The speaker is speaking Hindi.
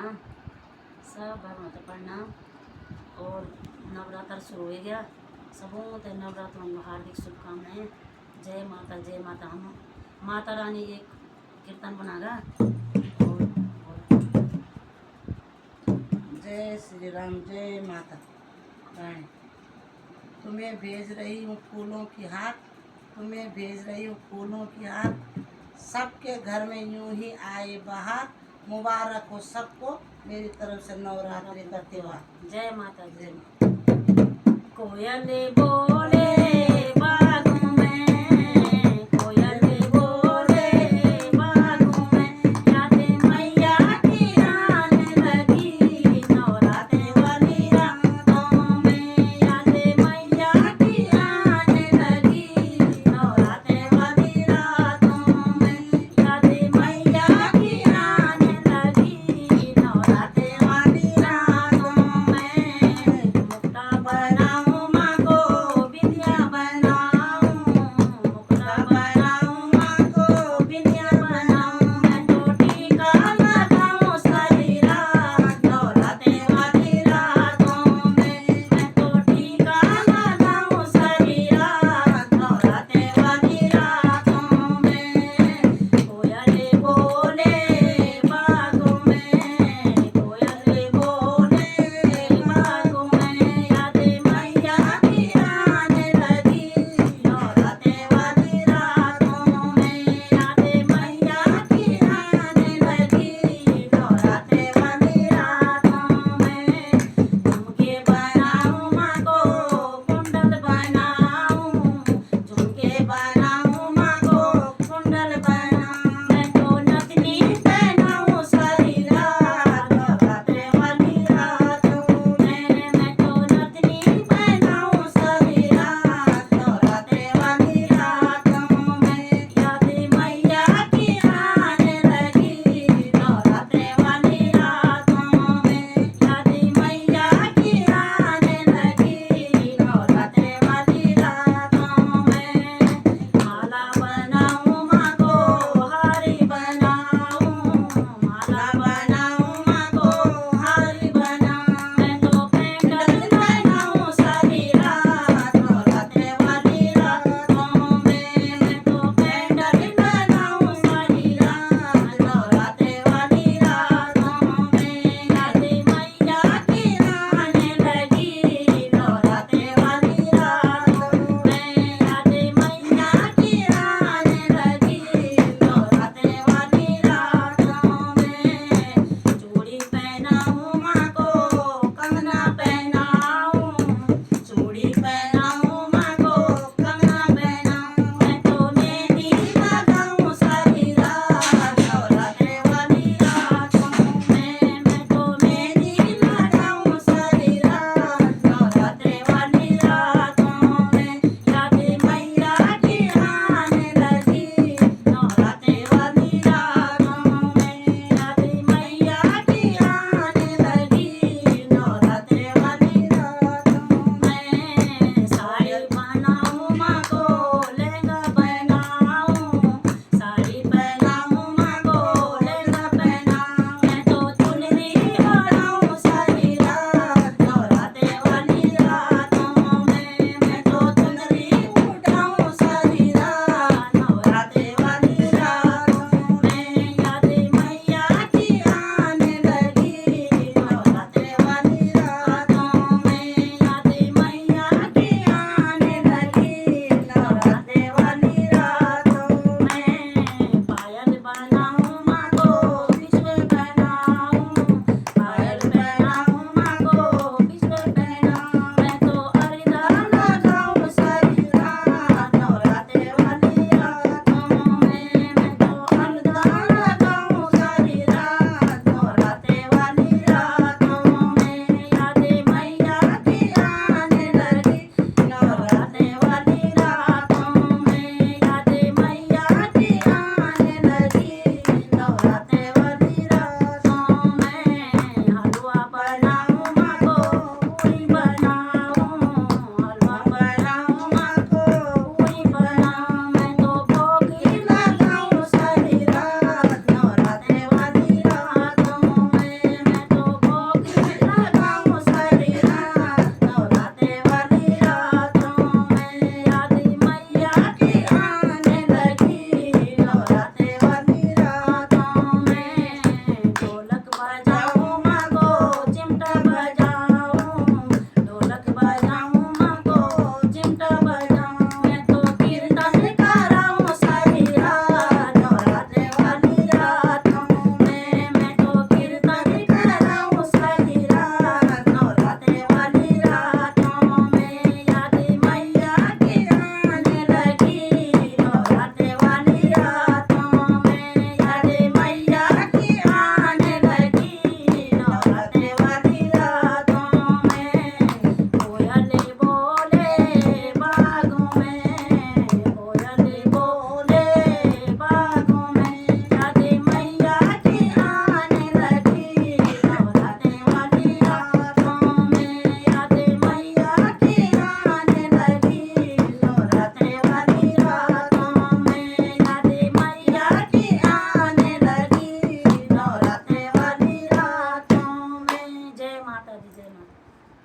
प्रणाम, सब भगवान को प्रणाम। और नवरात्र शुरू हो गया, सबों ते नवरात्रों में हार्दिक शुभकामनाएं। जय माता। हम माता रानी एक कीर्तन बनागा। जय श्री राम, जय माता रानी। तुम्हें भेज रही हूँ फूलों की हाथ, तुम्हें भेज रही हूँ फूलों की हाथ। सबके घर में यूं ही आए बहार, मुबारक हो सबको मेरी तरफ से नवरात्रि का त्योहार। जय माता। जय माता। कोयल बोले